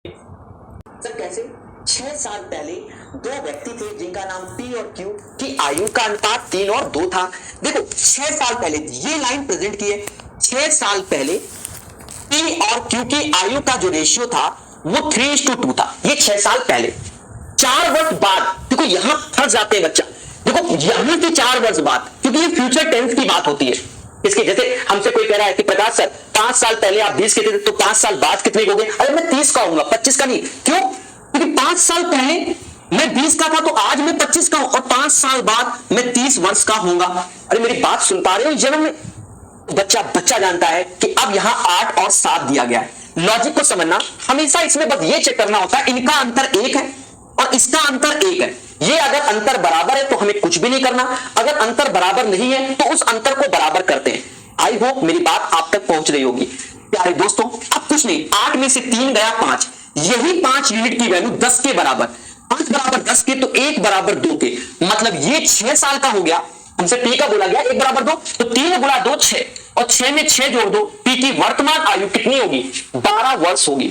Sir कैसे? 6 साल पहले दो व्यक्ति थे जिनका नाम पी और क्यू की आयु का अनुपात 3 और 2 था। देखो 6 साल पहले ये लाइन प्रेजेंट की है। 6 साल पहले पी और क्यू की आयु का जो रेशियो था वो 3:2 था। ये 6 साल पहले। 4 वर्ष बाद देखो यहां फंस जाते हैं बच्चा। देखो यहां से 4 वर्ष बाद, क्योंकि ये फ्यूचर टेंस की बात होती है इसके। जैसे हमसे कोई कह रहा है कि प्रकाश सर 5 साल पहले आप 20 के थे तो 5 साल बाद कितने हो गए? अरे मैं 30 का होऊंगा, 25 का नहीं। क्यों? क्योंकि 5 साल पहले मैं 20 का था तो आज मैं 25 का हूं और 5 साल बाद मैं 30 वर्ष का होऊंगा। अरे मेरी बात सुन पा रहे हो? जन्म में बच्चा जानता है कि अब यहां 8 और 7 दिया गया है। लॉजिक को समझना, हमेशा इसमें बस ये चेक करना होता है इनका अंतर 1 है और इसका अंतर 1 है। ये अगर अंतर बराबर है तो हमें कुछ भी नहीं करना, अगर अंतर बराबर नहीं है तो उस अंतर को बराबर करते हैं। आई होप मेरी बात आप तक पहुंच रही होगी। प्यारे दोस्तों, अब कुछ नहीं, 8 में से 3 गया 5, यही 5 यूनिट की वैल्यू 10 के बराबर। 5 बराबर 10 के तो 1 बराबर 2 के, मतलब ये 6 साल का हो गया। हमसे पी का बोला गया 1 बराबर 2, तो 3 गुणा 2 6 और 6 में 6 जोड़ दो। पी की वर्तमान आयु कितनी होगी? 12 वर्ष होगी।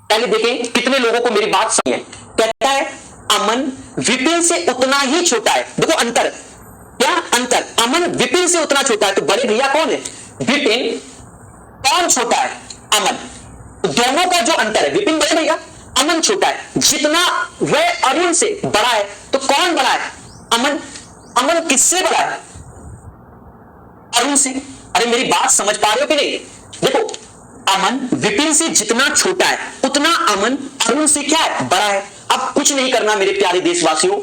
पहले देखें कितने लोगों को मेरी बात समझ है। कहता है अमन विपिन से उतना ही छोटा है। देखो अंतर, क्या अंतर? अमन विपिन से उतना छोटा है, तो बड़े भैया कौन है? विपिन। कौन छोटा है? अमन। दोनों का जो अंतर है, विपिन बड़े भैया, अमन छोटा है। जितना वह अरुण से बड़ा है तो कौन बड़ा है? अमन। अमन किससे बड़ा है? अरुण से। अरे मेरी बात समझ पा रहे हो कि नहीं? देखो अमन विपिन से जितना छोटा है उतना अमन अरुण से क्या है? बड़ा है। अब कुछ नहीं करना मेरे प्यारे देशवासियों,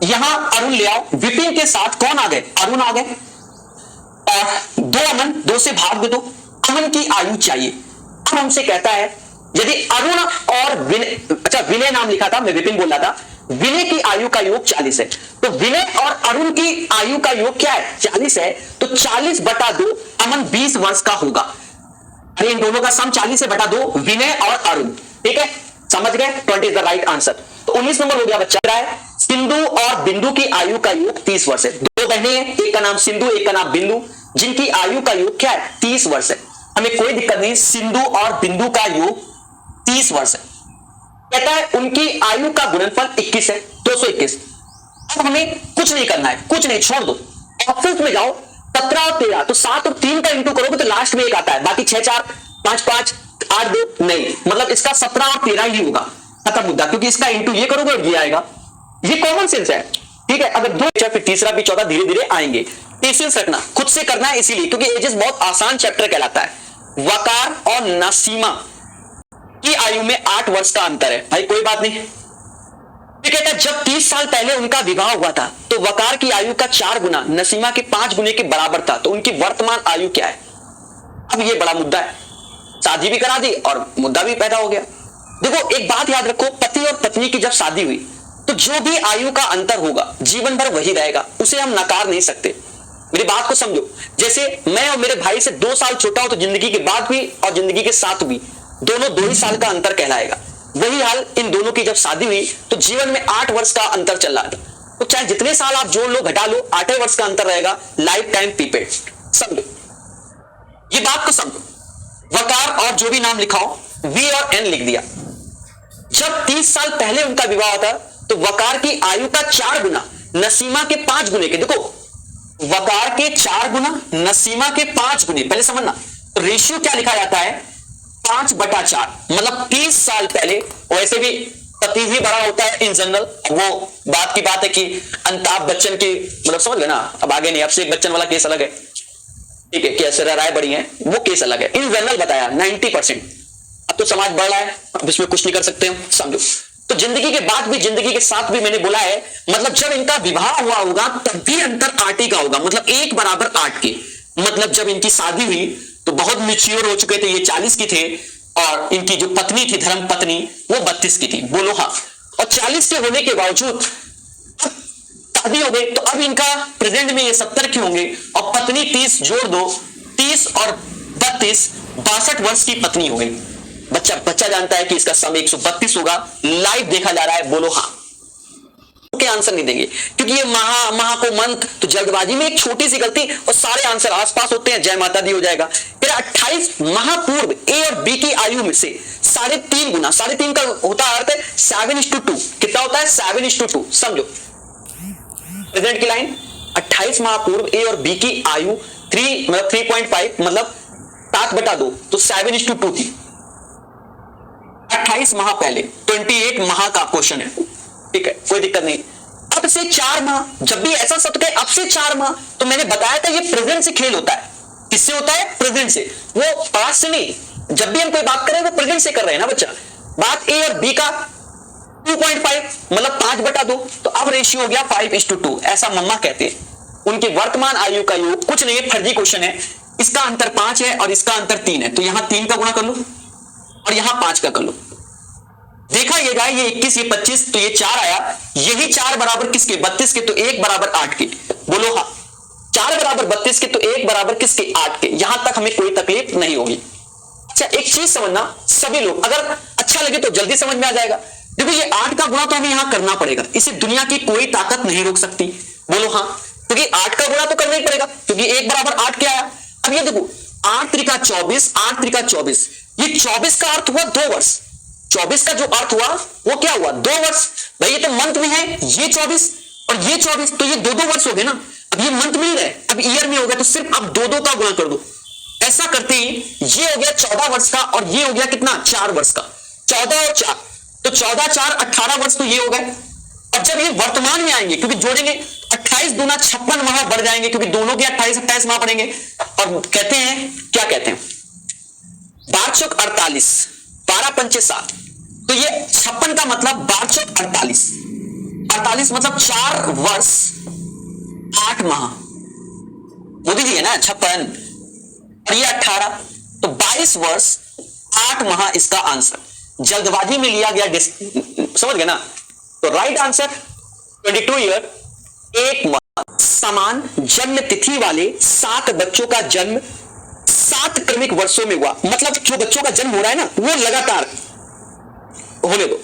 यहां अरुण ले आओ, विपिन के साथ कौन आ गए? अरुण आ गए। और 2 अमन 2 से भाग दे दो, अमन की आयु चाहिए। अब हमसे कहता है यदि अरुण और विनय, अच्छा विनय नाम लिखा था, मैं विपिन बोल रहा था, विनय की आयु का योग 40 है, तो विनय और अरुण की आयु का योग क्या है? 40 है, तो 40/2 अमन 20 वर्ष का होगा। अरे इन दोनों का सम 40 से बटा 2, विनय और अरुण। ठीक है, समझ गए? 20 इज द राइट आंसर। तो 19 नंबर हो गया बच्चा है। सिंधु और बिंदु की आयु का योग 30 वर्ष है। 2 बहनें हैं, एक का नाम सिंधु एक का नाम बिंदु, जिनकी आयु का योग क्या है? 30 वर्ष है। हमें कोई दिक्कत नहीं, सिंधु और बिंदु का योग 30 वर्ष है। कहता है उनकी आयु का गुणनफल 21 है, 221। अब हमें कुछ नहीं करना है, कुछ नहीं, छोड़ दो। ऑप्शंस में जाओ, 17 और 13, तो 7 और 3 का इंटू करोगे तो लास्ट में 1 आता है, बाकी 6 4 5 5 8 2 नहीं, मतलब इसका 17 और 13 ही होगा। खत्म मुद्दा, क्योंकि इसका इंटू ये करोगे और ये आएगा। ये कॉमन सेंस है। ठीक है, अगर 2 फिर तीसरा भी चौथा धीरे धीरे आएंगे। पेशेंस रखना, खुद से करना है, इसीलिए क्योंकि एजेस बहुत आसान चैप्टर कहलाता है। वकार और नसीमा की आयु में 8 वर्ष का अंतर है। भाई कोई बात नहीं। कहता है जब 30 साल पहले उनका विवाह हुआ था तो वकार की आयु का 4 गुना नसीमा के 5 गुने के बराबर था, तो उनकी वर्तमान आयु क्या है? अब ये बड़ा मुद्दा है, शादी भी करा दी और मुद्दा भी पैदा हो गया। देखो एक बात याद रखो, पति और पत्नी की जब शादी हुई तो जो भी आयु का अंतर होगा जीवन भर वही रहेगा, उसे हम नकार नहीं सकते। मेरी बात को समझो, जैसे मैं और मेरे भाई से 2 साल छोटा हूं तो जिंदगी के बाद भी और जिंदगी के साथ भी दोनों 2 ही साल का अंतर कहलाएगा। वही हाल इन दोनों की जब शादी हुई तो जीवन में 8 वर्ष का अंतर चल रहा था, तो चाहे जितने साल आप जोड़ लो घटा लो, 8 वर्ष का अंतर रहेगा। लाइफ टाइम पीरियड, समझो ये बात को समझो। वकार और जो भी नाम लिखाओ, वी और एन लिख दिया। जब 30 साल पहले उनका विवाह था तो वकार की आयु का 4 गुना नसीमा के 5 गुने के, देखो वकार के 4 गुना नसीमा के 5 गुने, पहले समझना। तो रेशियो क्या लिखा जाता है? 5/4, मतलब 30 साल पहले। वैसे भी पति ही बड़ा होता है इन जनरल, वो बात की बात है कि अमिताभ बच्चन की, मतलब समझ गए ना, अब आगे नहीं, अब से बच्चन वाला केस अलग है। ठीक है, कैसे राय बड़ी है वो केस अलग है। इन जनरल बताया 90%। अब तो समाज बढ़ रहा है, अब इसमें कुछ नहीं कर सकते हम, समझो। तो जिंदगी के बाद भी जिंदगी के साथ भी मैंने बोला है, मतलब जब इनका विवाह हुआ होगा तब भी अंतर 8 ही का होगा, मतलब 1 बराबर 8 के। मतलब जब इनकी शादी हुई तो बहुत मैच्योर हो चुके थे, ये 40 की थे और इनकी जो पत्नी थी धर्म पत्नी वो 32 की थी, बोलो हाँ। और 40 के होने के बावजूद शादी हो गई तो अब इनका प्रेजेंट में ये 70 के होंगे और पत्नी 30 जोड़ दो, 30 और 32 62 वर्ष की पत्नी हो गई। बच्चा जानता है कि इसका सम 132 होगा। लाइव देखा जा रहा है, बोलो हाँ। से आंसर नहीं देंगे, क्योंकि ये महा को मंथ, तो जल्दबाजी में एक छोटी सी गलती और सारे आंसर आसपास होते हैं, जय माता दी हो जाएगा। फिर 28 महापूर्व ए और बी की आयु में से 3.5 गुना, 3.5 का होता है अर्थ 7:2, कितना होता है 7:2, समझो प्रेजेंट की लाइन। 28 महापूर्व ए और बी की आयु 3 मतलब 3.5 मतलब 7/2, तो 7:2 थी। 28 माह पहले 28 माह का क्वेश्चन है, ठीक है, कोई दिक्कत नहीं। अब से 4 माह, जब भी ऐसा शब्द कहे अब से 4 माह, तो मैंने बताया था ये प्रेजेंट से खेल होता है। किससे होता है? प्रेजेंट से, वो पास्ट से नहीं। जब भी हम कोई बात करें वो प्रेजेंट से कर रहे हैं ना बच्चा। बात ए और बी का 2.5 मतलब 5/2, तो अब रेशियो हो गया 5:2, ऐसा मम्मा कहते हैं। उनकी वर्तमान आयु का योग कुछ नहीं है, फर्जी क्वेश्चन है। इसका अंतर 5 है और इसका अंतर 3 है, तो यहां 3 का गुणा कर लो और यहां 5 का कर लो। देखा ये गाय, ये 21 ये 25, तो ये 4 आया। यही 4 बराबर किसके? 32 के, तो 1 बराबर 8 के। बोलो हाँ, 4 बराबर 32 के, तो 1 बराबर किसके? 8 के। यहां तक हमें कोई तकलीफ नहीं होगी। अच्छा, एक चीज समझना सभी लोग, अगर अच्छा लगे तो जल्दी समझ में आ जाएगा। देखो ये 8 का गुणा तो हमें यहां करना पड़ेगा, इसे दुनिया की कोई ताकत नहीं रोक सकती। बोलो हाँ, क्योंकि 8 का गुणा तो करना ही पड़ेगा, क्योंकि 1 बराबर 8 क्या आया। अब ये देखो 8 त्रिका 24, 8 त्रिका 24, ये 24 का अर्थ हुआ 2 वर्ष। 24 का जो अर्थ हुआ वो क्या हुआ? 2 वर्ष। भाई ये तो मंथ में है, ये 24 और ये 24, तो ये 2-2 वर्ष हो गए ना। अब ये मंथ में ही रहे, अब ईयर में हो गया, तो सिर्फ अब 2-2 का गुणा कर दो। ऐसा करते ही ये हो गया 14 वर्ष का और ये हो गया कितना? 4 वर्ष का। 14 और 4, तो 14 4 18 वर्ष, तो ये हो गए। अब जब ये वर्तमान में आएंगे, क्योंकि जोड़ेंगे 28 दूना 56 माह बढ़ जाएंगे, क्योंकि दोनों के 28 माह पड़ेंगे। और कहते हैं, क्या कहते हैं? 12 चौक 48, 12 पंचे 7, तो ये 56 का मतलब 12 चौक 48, 48 मतलब 4 वर्ष 8 माह। मोदी जी है ना 56, और ये 18, तो 22 वर्ष 8 माह इसका आंसर। जल्दबाजी में लिया गया, समझ गए ना। तो राइट आंसर 22 ईयर 1 माह। समान जन्म तिथि वाले 7 बच्चों का जन्म 7 क्रमिक वर्षों में हुआ, मतलब जो बच्चों का जन्म हो रहा है ना वो लगातार होने दो।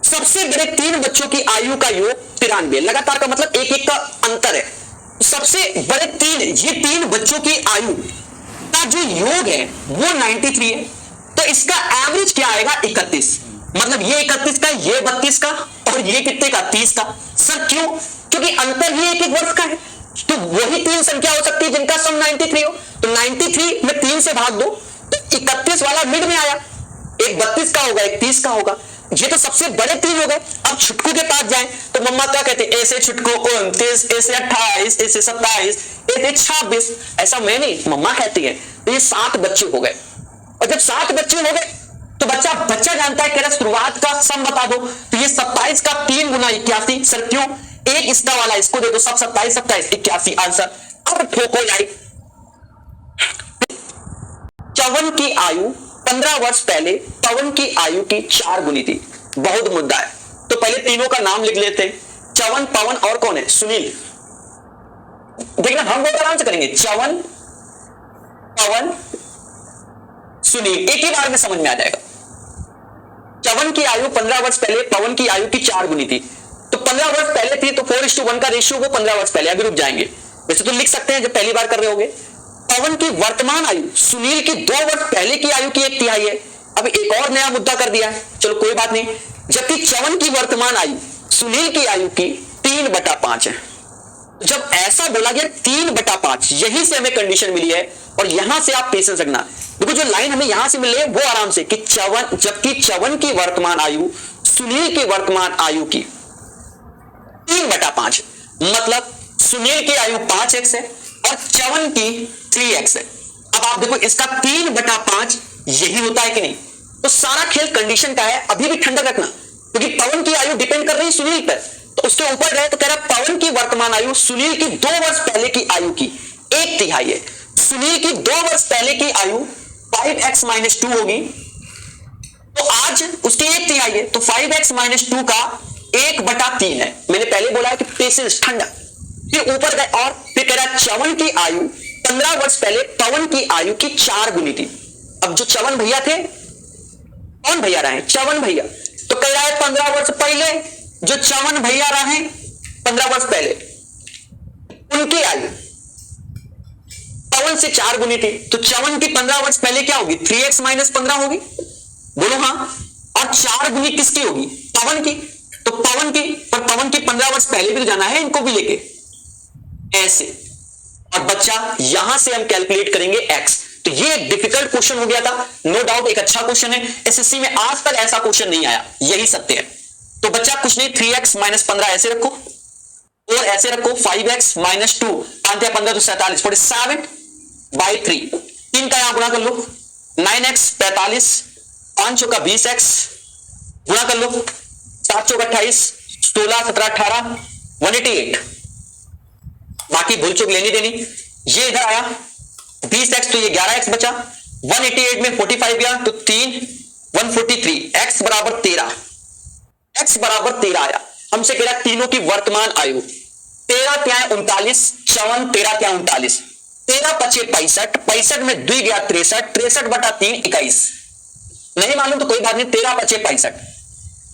सबसे बड़े 3 बच्चों की आयु का योग 93, लगातार का मतलब एक एक का अंतर है। सबसे बड़े 3, ये 3 बच्चों की आयु का जो योग है वो 93 है, तो इसका एवरेज क्या आएगा? 31। मतलब ये 31 का, ये 32 का और ये कितने का? 30 का। सर क्यों? क्योंकि अंतर ही एक एक वर्ष का है, तो वही 3 संख्या हो सकती है जिनका सम 93 हो। तो 93 में 3 से भाग दो, तो 31 वाला मिड में आया, एक 32 का होगा, एक 30 का होगा। ये तो सबसे बड़े 3 हो गए। अब छुटकू के पास जाएं तो मम्मा क्या कहते हैं? ऐसे छुटकू 29, ऐसे 28, ऐसे 27, ऐसे 26। ऐसा मैं नहीं, मम्मा कहती है। तो ये 7 बच्चे हो गए, और जब 7 बच्चे हो गए तो बच्चा जानता है, कह रहा शुरुआत का सम बता दो, तो ये 27 का 3 गुना 81। सर क्यों? एक इसका वाला इसको दे दो, सब 27 27 81 आंसर। अब ठोको लाइक। च्यवन की आयु 15 वर्ष पहले पवन की आयु की 4 गुनी थी। बहुत मुद्दा है, तो पहले तीनों का नाम लिख लेते हैं। च्यवन, पवन और कौन है? सुनील। देखना हम बहुत आराम से करेंगे, च्यवन, पवन, सुनील, एक ही बार में समझ में आ जाएगा। च्यवन की आयु 15 वर्ष पहले पवन की आयु की 4 गुनी थी, तो 15 वर्ष पहले थी, तो 4:1 का रेशियो वो 15 वर्ष पहले। अभी रुक जाएंगे, वैसे तो लिख सकते हैं जब पहली बार कर रहे होगे। पवन की वर्तमान आयु सुनील की 2 वर्ष पहले की आयु की 1/3 है। अब एक और नया मुद्दा कर दिया है, चलो कोई बात नहीं। जबकि च्यवन की वर्तमान आयु सुनील की आयु की 3/5 है। जब ऐसा बोला गया 3/5, यहीं से हमें कंडीशन मिली है, और यहां से आप पेशेंस रखना। देखो जो लाइन हमें यहां से मिले वो आराम से कि च्यवन, जबकि च्यवन की वर्तमान आयु सुनील की वर्तमान आयु की 3/5, मतलब सुनील की आयु 5x है और च्यवन की 3x है। अब आप देखो इसका 3/5 यही होता है कि नहीं? तो सारा खेल कंडीशन का है। अभी भी ठंडा रखना, क्योंकि पवन की आयु डिपेंड कर रही है सुनील पर, तो उसके ऊपर गए तो कह रहा पवन की वर्तमान आयु सुनील की 2 वर्ष पहले की आयु की 1/3 है। सुनील की 2 वर्ष पहले की आयु 5x-2 होगी, तो आज उसकी 1/3 है, तो 5x-2 का 1/3 है। मैंने पहले बोला है कि पेशेंस, ठंडा। फिर ऊपर गए और फिर कह रहा च्यवन की आयु 15 वर्ष पहले पवन की आयु की 4 गुनी थी। अब जो च्यवन भैया थे, कौन भैया रहे? च्यवन भैया। तो कह रहा है 15 वर्ष पहले जो च्यवन भैया रहे 15 वर्ष पहले उनकी आयु पवन से 4 गुनी थी, तो च्यवन की 15 वर्ष पहले क्या होगी? 3x माइनस 15 होगी, बोलो हाँ। और 4 गुनी किसकी होगी? पवन की। तो पवन की, पर पवन की 15 वर्ष पहले भी तो जाना है, इनको भी लेके ऐसे। और बच्चा यहां से हम कैलकुलेट करेंगे x। तो ये एक डिफिकल्ट क्वेश्चन हो गया था, नो डाउट एक अच्छा क्वेश्चन है। एसएससी में आज तक ऐसा क्वेश्चन नहीं आया, यही सत्य है। तो बच्चा कुछ नहीं, 3x माइनस 15 ऐसे रखो और ऐसे रखो 5x माइनस 2, 5 या 15 तो 47, 47/3। 3 का यहां गुणा कर लो, 9x 45, 5 चौका 20x गुणा कर लो, 7 चौका 28, 16 17 18 188। बाकी भूल चूक लेनी देनी। ये इधर आया 20x, तो ये 11x बचा। 188 में 45 गया तो 3 143, x बराबर 13, x बराबर 13 आया। हमसे कह रहा तीनों की वर्तमान आयु 13 क्या 39, 54 13 क्या 39, 13 पचे 65, 65 में 2 गया 63, 63/3 21। नहीं मालूम तो कोई बात नहीं, 13 पचे 65।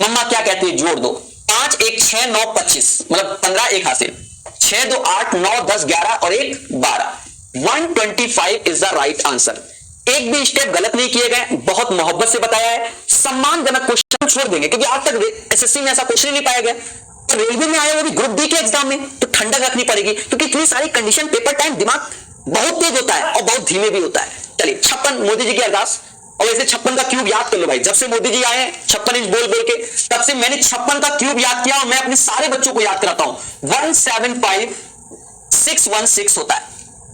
मम्मा क्या कहती है? जोड़ दो, 5 1 6 9 25, मतलब 15 एक हासिल, 6 2 8 9 10 11 और 1 12। 125 इज द राइट आंसर। एक भी स्टेप गलत नहीं किए गए, बहुत मोहब्बत से बताया है। सम्मानजनक क्वेश्चन छोड़ देंगे क्योंकि आज तक एसएससी में ऐसा क्वेश्चन नहीं पाया गया। तो रेलवे में आया वो भी ग्रुप डी के एग्जाम में, तो ठंडक रखनी पड़ेगी क्योंकि इतनी सारी कंडीशन, पेपर टाइम, दिमाग बहुत तेज होता है और बहुत धीमे भी होता है। चलिए 56 मोदी जी की अरदास, और वैसे 56 का क्यूब याद कर लो भाई। जब से मोदी जी आए 56 इंच बोल बोल के, तब से मैंने 56 का क्यूब याद किया और मैं अपने सारे बच्चों को याद कराता हूं। 175616 होता है,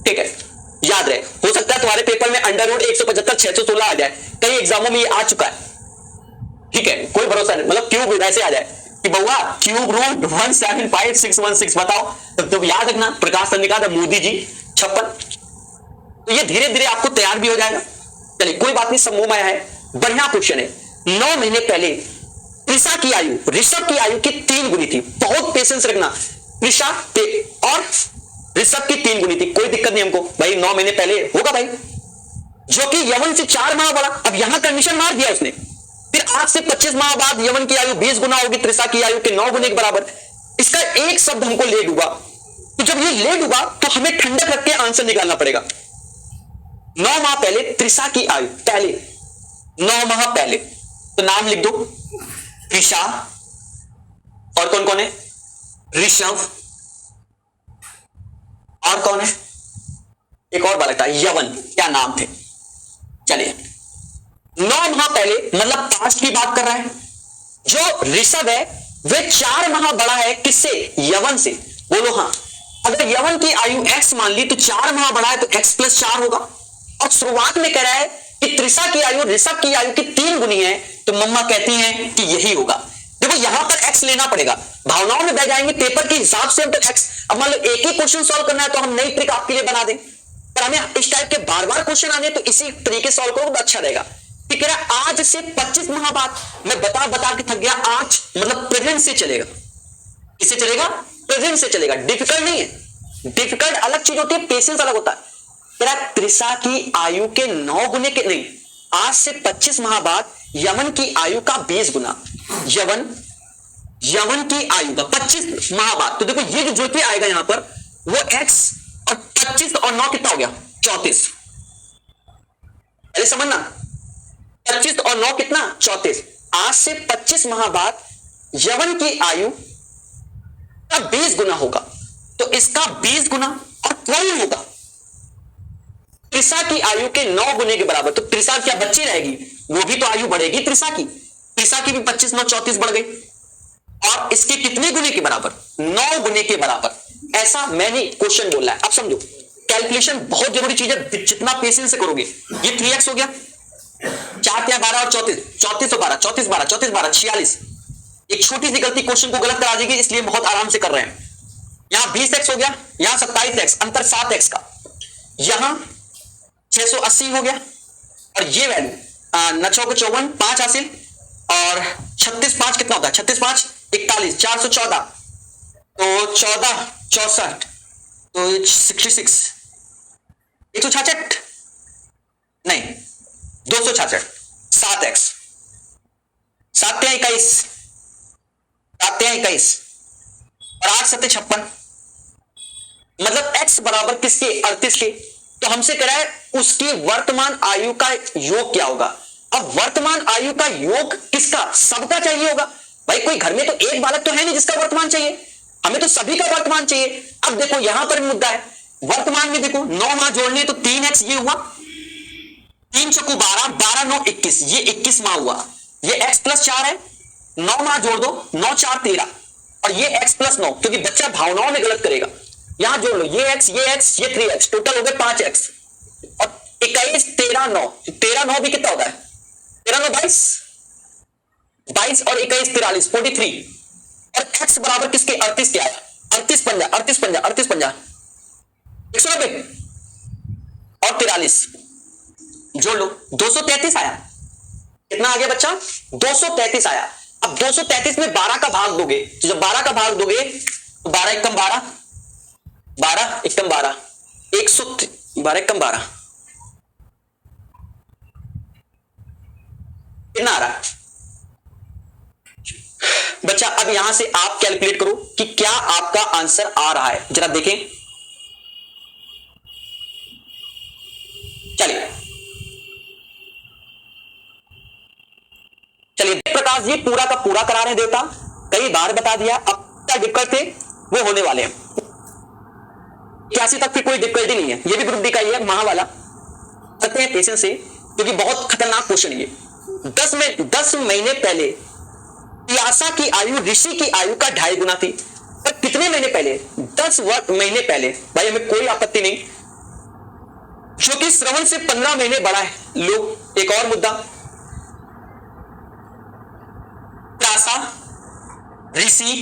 ठीक है, याद रहे। हो सकता है तुम्हारे पेपर में अंडर रूट 175 616 आ जाए, कई एग्जामों में ये आ चुका है, ठीक है, कोई भरोसा नहीं। मतलब क्यूब ऐसे आ जाए कि बउआ क्यूब रूट 175616 बताओ, तो याद रखना प्रकाश सर ने कहा था मोदी जी 56। तो ये धीरे धीरे आपको तैयार भी हो जाएगा। चलिए कोई बात नहीं, समूह में है, बढ़िया क्वेश्चन है। 9 महीने पहले त्रिषा की आयु ऋषभ की आयु की 3 गुनी थी। बहुत पेशेंस रखना, त्रिषा और ऋषभ की 3 गुनी थी, कोई दिक्कत नहीं हमको भाई। 9 महीने पहले होगा भाई, जो कि यवन से 4 माह बड़ा। अब यहां कंडीशन मार दिया उसने, फिर आज से 25 माह बाद यवन की आयु 20 गुना होगी त्रिषा की आयु के 9 गुने के बराबर। इसका एक शब्द हमको लेट हुआ, तो जब ये लेट हुआ तो हमें ठंडक रख के आंसर निकालना पड़ेगा। 9 माह पहले त्रिषा की आयु, पहले 9 माह पहले, तो नाम लिख दो त्रिषा, और कौन कौन है? ऋषभ, और कौन है? एक और बालक था यवन, क्या नाम थे? चलिए 9 माह पहले मतलब पास्ट की बात कर रहा है। जो ऋषभ है वह 4 माह बड़ा है किससे? यवन से, बोलो हाँ। अगर यवन की आयु x मान ली तो 4 माह बड़ा है तो x + 4 होगा। और शुरुआत में कह रहा है कि त्रिषा की आयु ऋषभ की आयु की 3 गुनी है, तो मम्मा कहती हैं कि यही होगा। देखो यहां पर x लेना पड़ेगा, भावनाओं में बह जाएंगे पेपर के हिसाब से हम तो x। अब मान लो एक ही क्वेश्चन सॉल्व करना है तो हम नई ट्रिक आपके लिए बना दें, पर हमें इस टाइप के बार बार क्वेश्चन आने तो इसी तरीके सॉल्व करो तो अच्छा रहेगा। ठीक है, आज से 25 माह बाद, मैं बता बता के थक गया, आज मतलब प्रेजेंट से चलेगा। किससे चलेगा? प्रेजेंट से चलेगा। डिफिकल्ट नहीं है, डिफिकल्ट अलग चीज होती है, पेशेंस अलग होता है। तेरा त्रिषा की आयु के 9 गुने के नहीं, आज से 25 माह बाद यवन की आयु का 20 गुना। यवन की आयु का 25 माह बाद, तो देखो ये जो भी आएगा यहां पर वो x, और 25 और 9 कितना हो गया? 34। अरे समझना, 25 और 9 कितना? 34। आज से 25 माह बाद यवन की आयु का 20 गुना होगा, तो इसका 20 गुना और 12 होगा त्रिषा की आयु के 9 गुने के बराबर। तो त्रिषा क्या बच्ची रहेगी? वो भी तो आयु बढ़ेगी त्रिषा की। त्रिषा की भी 25 9 34 बढ़ गई, और इसके कितने गुने के बराबर? 9 गुने के बराबर। ऐसा मैंने क्वेश्चन बोला है। अब समझो, कैलकुलेशन बहुत जरूरी चीज है, जितना पेशेंस से करोगे। ये 3x हो गया, 4 या 12 और 34, 34 और 12, 34 12 34 12 46। एक छोटी सी गलती क्वेश्चन को गलत करा देगी, इसलिए बहुत आराम से कर रहे हैं। यहां 20x हो गया, यहां 27x, अंतर 7x का। यहां 680 हो गया, और ये वैल्यू 9 चौके 54 5 हासिल, और 36 5 कितना होता है? 36 5 41, 414, तो 14 64, तो 66, 166 नहीं 266, 7x, 7 या 21, 7 या 21, और 8 सत्ते 56, मतलब x बराबर किसके 38 के। तो हमसे कह रहा है उसकी वर्तमान आयु का योग क्या होगा। अब वर्तमान आयु का योग किसका, सबका चाहिए होगा भाई, कोई घर में तो एक बालक तो है नहीं जिसका वर्तमान चाहिए, हमें तो सभी का वर्तमान चाहिए। अब देखो यहां पर मुद्दा है, वर्तमान में देखो 9 माह जोड़ने तो 3x ये हुआ, 3 चौको 12, 12 9 21, ये 21 माह हुआ, ये x प्लस 4 है, 9 माह जोड़ दो, 9 4 13, और ये x प्लस 9, क्योंकि बच्चा भावनाओं में गलत करेगा, यहां जोड़ लो ये x ये 3x, टोटल हो गए 5x, और 21 13 9, 13 9 भी कितना होता है, 13 9 22, 22 और 21 43 43, और x बराबर किसके 38 के आया, 38 पंजा 38 पंजा 38 पंजा 190 और 43, जोड़ लो 233 आया, कितना आ गया बच्चा 233 आया। अब 233 में 12 का भाग दोगे, तो जब 12 का भाग दोगे तो 12 एकम 12, 12 एकम 12, 112 एकम 12, कितना आ रहा है बच्चा। अब यहां से आप कैलकुलेट करो कि क्या आपका आंसर आ रहा है, जरा देखें। चलिए चलिए प्रकाश जी पूरा का पूरा करा रहे हैं देवता, कई बार बता दिया, अब क्या दिक्कत थे वो होने वाले हैं, 81 तक फिर कोई दिक्कत नहीं है, ये भी ग्रुप डी का ही है, महा वाला करते हैं पेशेंस से, क्योंकि बहुत खतरनाक क्वेश्चन ये। 10 महीने पहले पियासा की आयु ऋषि की आयु का 2.5 गुना थी, पर कितने महीने पहले, 10 महीने पहले, भाई हमें कोई आपत्ति नहीं, जो कि श्रवण से 15 महीने बड़ा है। लो एक और मुद्दा, पियासा ऋषि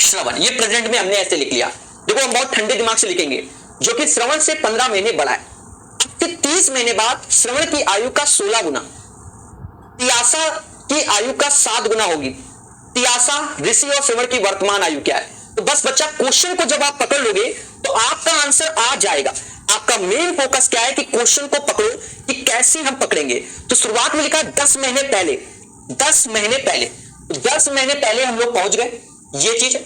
श्रवण, ये प्रेजेंट में हमने ऐसे लिख लिया, देखो हम बहुत ठंडे दिमाग से लिखेंगे, जो कि श्रवण से 15 महीने बड़ा है। फिर 30 महीने बाद श्रवण की आयु का 16 गुना, पियासा की आयु का 7 गुना होगी। पियासा ऋषि और श्रवण की वर्तमान आयु क्या है। तो बस बच्चा क्वेश्चन को जब आप पकड़ लोगे तो आपका आंसर आ जाएगा। आपका मेन फोकस क्या है कि क्वेश्चन को पकड़ो कि कैसे हम पकड़ेंगे। तो शुरुआत में लिखा 10 महीने पहले, 10 महीने पहले, 10 महीने पहले हम लोग पहुंच गए, ये चीज है।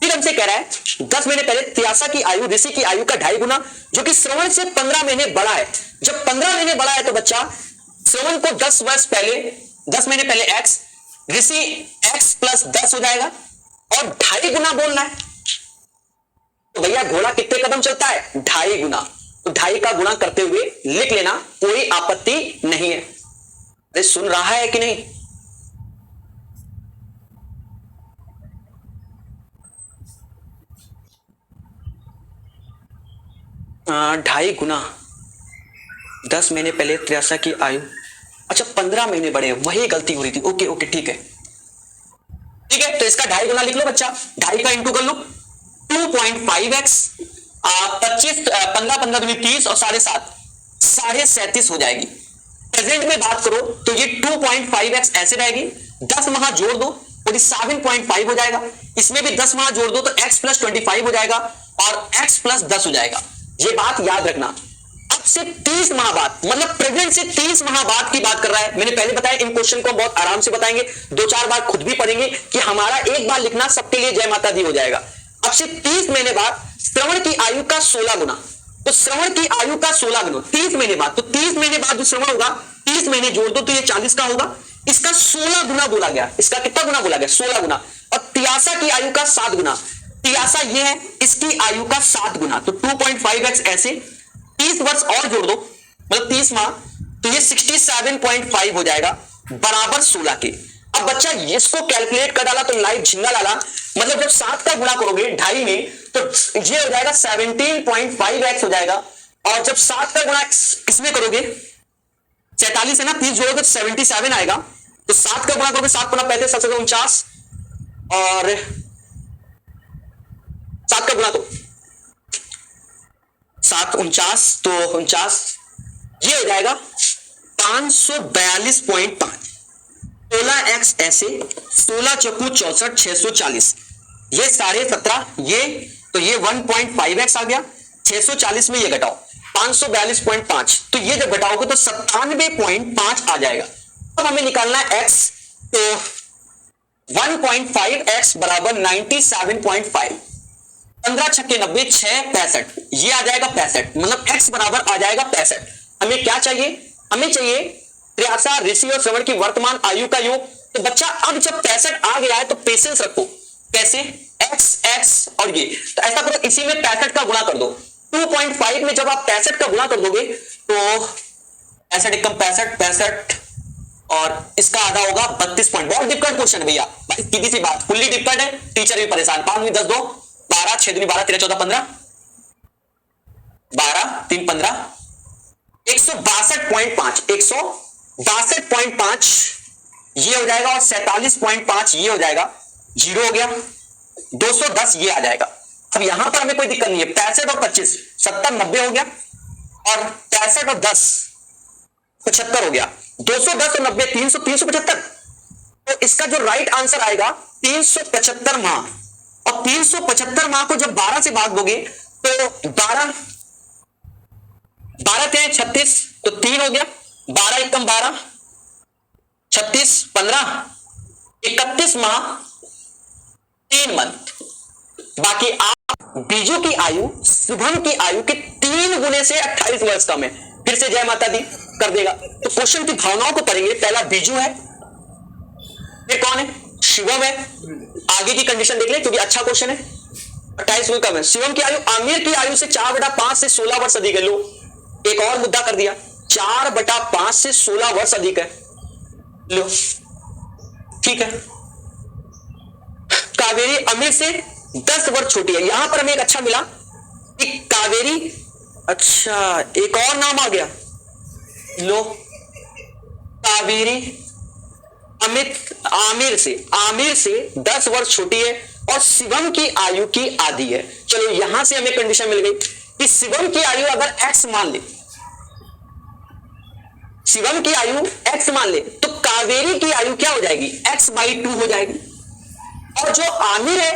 फिर हमसे कह रहा है 10 महीने पहले पियासा की आयु ऋषि की आयु का 2.5 गुना, जो कि श्रवण से 15 महीने बड़ा है। जब 15 महीने बड़ा है तो बच्चा श्रवण को 10 वर्ष पहले, 10 महीने पहले x, ऋषि x प्लस 10 हो जाएगा, और 2.5 गुना बोलना है। तो भैया घोड़ा कितने कदम चलता है, 2.5 गुना, तो 2.5 का गुणा करते हुए लिख लेना, कोई आपत्ति नहीं है। अरे सुन रहा है कि नहीं। ढाई गुना 10 महीने पहले त्रियासा की आयु, अच्छा 15 महीने बड़े, वही गलती हो रही थी। ओके ओके ठीक है ठीक है, तो इसका 2.5 गुना लिख लो बच्चा, 2.5 का इंटू कर लो, 2.5x, 25 15 15 दूनी 30 और 7.5 37.5 हो जाएगी। प्रेजेंट में बात करो तो ये 2.5x ऐसे रहेगी, 10 माह जोड़ दो और ये 7.5 हो जाएगा, इसमें भी 10 माह जोड़ दो तो x प्लस 25 हो जाएगा और x प्लस 10 हो जाएगा। ये बात याद रखना। अब से 30 माह बाद, मतलब प्रेजेंट से 30 माह बाद की बात कर रहा है। मैंने पहले बताया इन क्वेश्चन को बहुत आराम से बताएंगे, 2-4 बार खुद भी पढ़ेंगे कि हमारा एक बार लिखना सबके लिए जय माता दी हो जाएगा। अब से 30 महीने बाद श्रवण की आयु का 16 गुना, तो श्रवण की आयु का 16 गुना 30 महीने बाद, तो 30 महीने बाद जो श्रवण होगा 30 महीने जोड़ दो तो ये 40 का होगा, इसका 16 गुना बोला गया। इसका कितना गुना बोला गया, 16 गुना। और तियासा की आयु का 7 गुना, तियासा ये है, इसकी आयु का 7 गुना, तो 2.5x ऐसे 30 वर्ष और जोड़ दो, मतलब 30 माह, तो ये 67.5 हो जाएगा बराबर 16 के। अब बच्चा इसको कैलकुलेट कर डाला तो लाइव झिंगा डाला, मतलब जब 7 का गुणा करोगे 2.5 में तो ये हो जाएगा 17.5x हो जाएगा, और जब 7 का गुणा इसमें करोगे 47 है ना, 30 जोड़ोगे तो 77 आएगा, तो 7 का गुणा करोगे 7 गुना 35 7 49 और 7 का गुणा तो 7 49 तो 49, ये हो जाएगा 542.5, 16x ऐसे 16 चौकू 64 640, ये 17.5, ये तो ये 1.5x आ गया, 640 में ये घटाओ 542.5, तो ये जब घटाओगे तो 97.5 आ जाएगा। अब हमें निकालना है x, तो 1.5x बराबर 97.5, 15 छक्के 90, 6 65, ये आ जाएगा 65, मतलब x बराबर आ जाएगा 65। हमें क्या चाहिए? हमें चाहिए त्रियासा, ऋषि और श्रवण की वर्तमान आयु का योग। तो बच्चा अब जब 65 आ गया है तो पेशेंस रखो। कैसे? x और ये, तो ऐसा करो इसी में 65 का गुणा कर दो। 2.5 में जब आप 65 का गुणा कर दोगे तो 65 एकम 65 और इसका आधा होगा 32 पॉइंट। बहुत डिफिकल्ट क्वेश्चन है भैया, सीधी सी बात, फुल्ली डिफिकल्ट है, टीचर भी परेशान। 5 में 10 2 12, 6 दूनी 12, 13 14 15, 12 3 15, 162.5, 162.5 ये हो जाएगा और 47.5 ये हो जाएगा, जीरो हो गया, 210 ये आ जाएगा। अब यहां पर हमें कोई दिक्कत नहीं है, 65 और 25 70 90 हो गया और 65 और 10 75 हो गया, 210 और 90 300 375। तो इसका जो राइट आंसर आएगा 375 माह, और 375 माह को जब 12 से भाग दोगे तो 12 थे 36, तो 3 हो गया, 12 एकम 12, 36 15, 31 माह 3 मंथ। बाकी आप बीजू की आयु शुभम की आयु के 3 गुने से 28 वर्ष कम है। फिर से जय माता दी कर देगा। तो क्वेश्चन की भावनाओं को पढ़ेंगे। पहला बीजू है, फिर कौन है? शिवम है। आगे की कंडीशन देख ले क्योंकि अच्छा क्वेश्चन है। 28 वर्ष कम है। शिवम की आयु आमिर की आयु से 4/5 से 16 वर्ष अधिक है। लो एक और मुद्दा कर दिया, 4/5 से 16 वर्ष अधिक है। लो ठीक है। कावेरी अमीर से 10 वर्ष छोटी है। यहां पर हमें एक अच्छा मिला कि कावेरी, अच्छा एक और नाम आ गया, लो कावेरी आमिर से 10 वर्ष छोटी है और शिवम की आयु की आधी है। चलो यहां से हमें कंडीशन मिल गई कि शिवम की आयु अगर x मान ले, शिवम की आयु x मान ले तो कावेरी की आयु क्या हो जाएगी? x/2 हो जाएगी। और जो आमिर है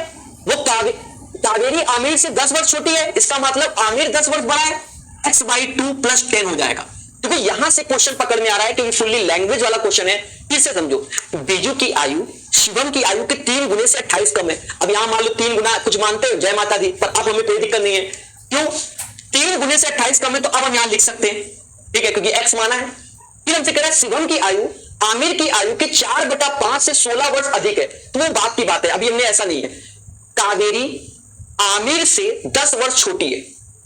वो कावेरी आमिर से 10 वर्ष छोटी है, इसका मतलब आमिर 10 वर्ष बड़ा है, x/2 + 10 हो जाएगा। देखो यहां से क्वेश्चन पकड़ में आ रहा है क्योंकि फुल्ली लैंग्वेज वाला क्वेश्चन है। फिर से समझो, बीजू की आयु शिवम की आयु के 3 गुने से 28 कम है। अब यहां मान लो 3 गुना, कुछ मानते हो जय माता दी, पर अब हमें कोई दिक्कत नहीं है। क्यों? 3 गुने से 28 कम है तो अब हम यहां लिख सकते हैं, ठीक है, क्योंकि x माना है। फिर हमसे कह रहा है शिवम की आयु आमिर की आयु के 4/5 से 16 वर्ष अधिक है। तो वो बात की बात है, अभी हमने ऐसा नहीं है। कावेरी आमिर से 10 वर्ष छोटी है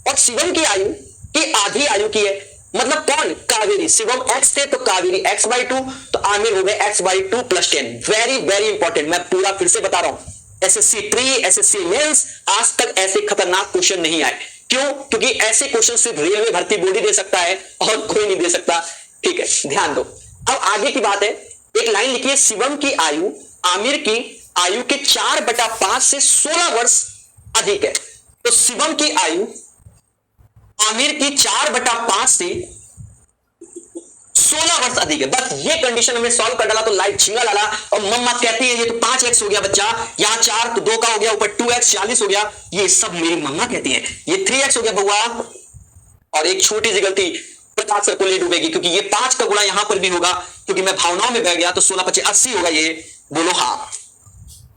और शिवम की आयु की आधी आयु की है। मतलब कौन? कावेरी। शिवम x थे तो कावेरी x/2, तो आमिर हो गए x/2 + 10। वेरी वेरी इंपॉर्टेंट, मैं पूरा फिर से बता रहा हूं। SSC 3 SSC मेंस आज तक ऐसे खतरनाक क्वेश्चन नहीं आए। क्यों? क्योंकि ऐसे क्वेश्चन सिर्फ रेलवे भर्ती बोर्ड ही दे सकता है और कोई नहीं दे सकता। ठीक है, ध्यान दो। अब आगे की बात है, एक लाइन लिखिए, शिवम की आयु आमिर की आयु के 4/5 से 16 वर्ष अधिक है। तो शिवम की आयु आमिर की 4/5 से 16 वर्ष अधिक है। बस ये कंडीशन हमने सॉल्व कर डाला तो लाइट झींगा डाला और मम्मा कहती है ये तो 5x हो गया बच्चा, यहां 4 तो 2 का हो गया, ऊपर 2x 40 हो गया। ये सब मेरी मम्मा कहती है। ये 3x हो गया बउआ, और एक छोटी सी गलती 50 सर को ले डूबेगी क्योंकि ये 5 का गुणा यहां पर भी होगा, क्योंकि मैं भावनाओं में बह गया। तो 16 25 80 होगा ये, बोलो हाँ।